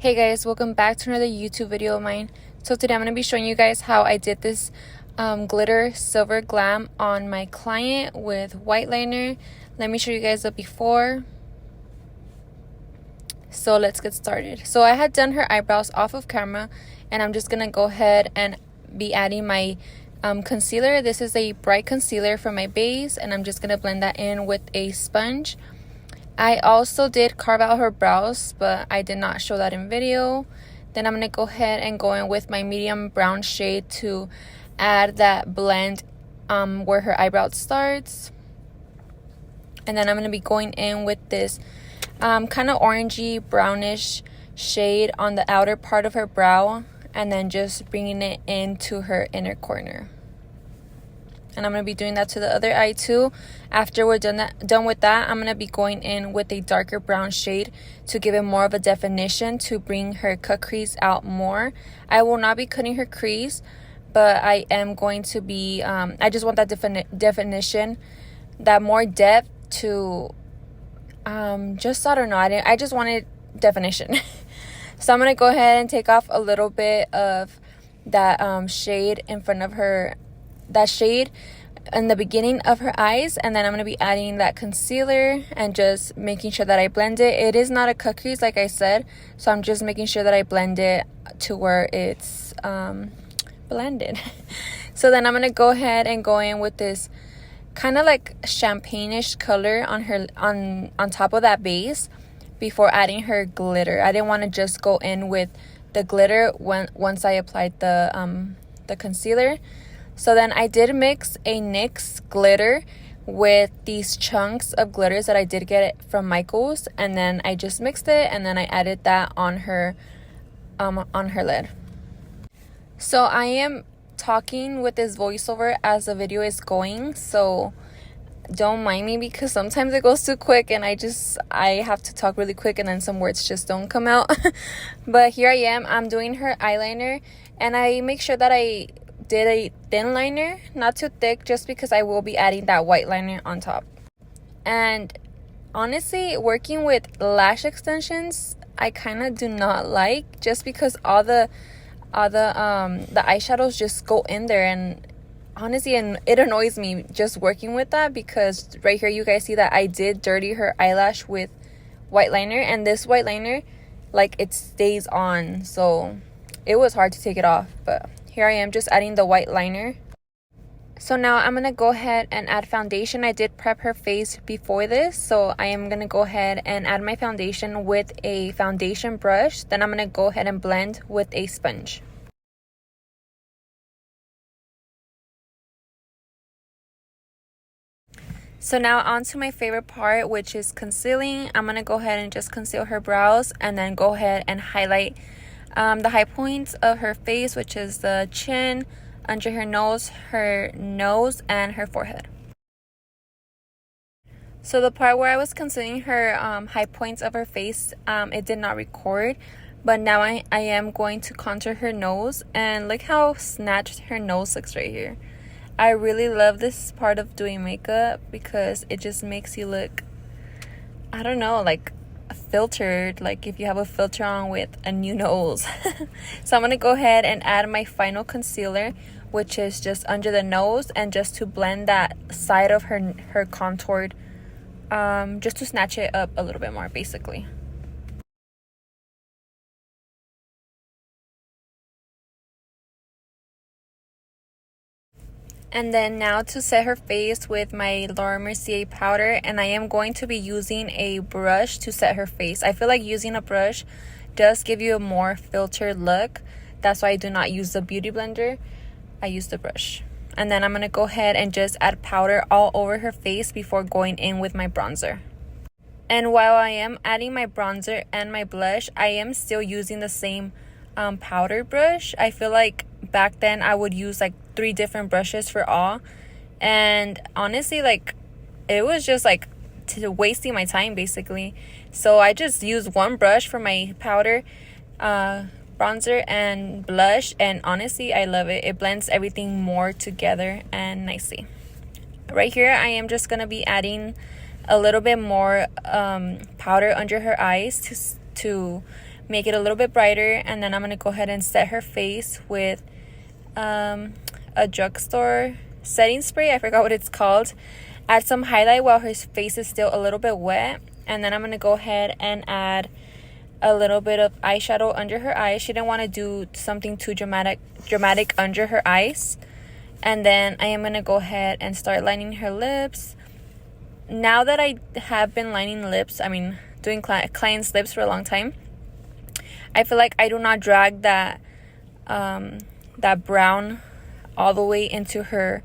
Hey guys, welcome back to another YouTube video of mine. So today I'm going to be showing you guys how I did this glitter silver glam on my client with white liner. Let me show you guys the before. So let's get started. So I had done her eyebrows off of camera, and I'm just going to go ahead and be adding my concealer. This is a bright concealer for my base, and I'm just going to blend that in with a sponge. I also did carve out her brows, but I did not show that in video. Then I'm going to go ahead and go in with my medium brown shade to add that blend where her eyebrow starts. And then I'm going to be going in with this kind of orangey brownish shade on the outer part of her brow, and then just bringing it into her inner corner. And I'm going to be doing that to the other eye too. After we're done with that, I'm going to be going in with a darker brown shade to give it more of a definition, to bring her cut crease out more. I will not be cutting her crease, but I am going to be, I just want that definition, that more depth to, just, I don't know, I just wanted definition. So I'm going to go ahead and take off a little bit of that shade in front of her, that shade in the beginning of her eyes, and then I'm going to be adding that concealer and just making sure that I blend it. It is not a cut crease like I said, so I'm just making sure that I blend it to where it's blended. So then I'm going to go ahead and go in with this kind of like champagne-ish color on her on top of that base before adding her glitter. I didn't want to just go in with the glitter once I applied the concealer. So then I did mix a NYX glitter with these chunks of glitters that I did get from Michael's, and then I just mixed it, and then I added that on her lid. So I am talking with this voiceover as the video is going, so don't mind me because sometimes it goes too quick and I have to talk really quick and then some words just don't come out. But here I am, I'm doing her eyeliner, and I make sure that I did a thin liner, not too thick, just because I will be adding that white liner on top. And honestly, working with lash extensions I kind of do not like, just because all the eyeshadows just go in there, and honestly, and it annoys me just working with that, because right here you guys see that I did dirty her eyelash with white liner, and this white liner, like, it stays on, so it was hard to take it off. But here I am just adding the white liner. So now I'm going to go ahead and add foundation. I did prep her face before this, so I am going to go ahead and add my foundation with a foundation brush. Then I'm going to go ahead and blend with a sponge. So now on to my favorite part, which is concealing. I'm going to go ahead and just conceal her brows, and then go ahead and highlight the high points of her face, which is the chin, under her nose, and her forehead. So the part where I was concealing her high points of her face, it did not record, but now I am going to contour her nose, and look how snatched her nose looks right here. I really love this part of doing makeup because it just makes you look, I don't know, like filtered, like if you have a filter on with a new nose. So I'm going to go ahead and add my final concealer, which is just under the nose, and just to blend that side of her contoured, just to snatch it up a little bit more, basically. And then now to set her face with my Laura Mercier powder, and I am going to be using a brush to set her face. I feel like using a brush does give you a more filtered look. That's why I do not use the beauty blender. I use the brush. And then I'm going to go ahead and just add powder all over her face before going in with my bronzer. And while I am adding my bronzer and my blush, I am still using the same powder brush. I feel like back then I would use like 3 different brushes for all, and honestly, like, it was just like wasting my time basically. So I just used one brush for my powder, bronzer, and blush, and honestly I love it. It blends everything more together and nicely. Right here I am just gonna be adding a little bit more powder under her eyes to make it a little bit brighter. And then I'm going to go ahead and set her face with a drugstore setting spray. I forgot what it's called. Add some highlight while her face is still a little bit wet. And then I'm going to go ahead and add a little bit of eyeshadow under her eyes. She didn't want to do something too dramatic under her eyes. And then I am going to go ahead and start lining her lips. Now that I have been lining lips, doing clients' lips for a long time, I feel like I do not drag that brown all the way into her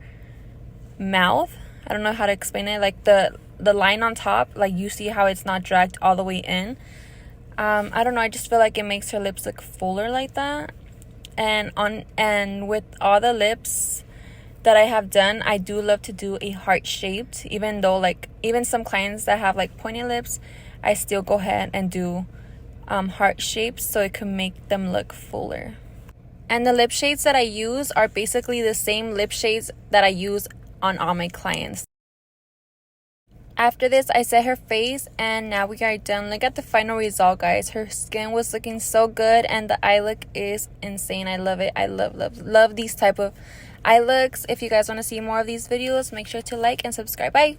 mouth. I don't know how to explain it. Like the line on top, like you see how it's not dragged all the way in. I don't know, I just feel like it makes her lips look fuller like that. And with all the lips that I have done, I do love to do a heart shaped, even though even some clients that have like pointy lips, I still go ahead and do heart shapes so it can make them look fuller. And the lip shades that I use are basically the same lip shades that I use on all my clients. After this, I set her face, and now we are done. Look at the final result, guys. Her skin was looking so good, and the eye look is insane. I love it. I love these type of eye looks. If you guys want to see more of these videos, make sure to like and subscribe. Bye.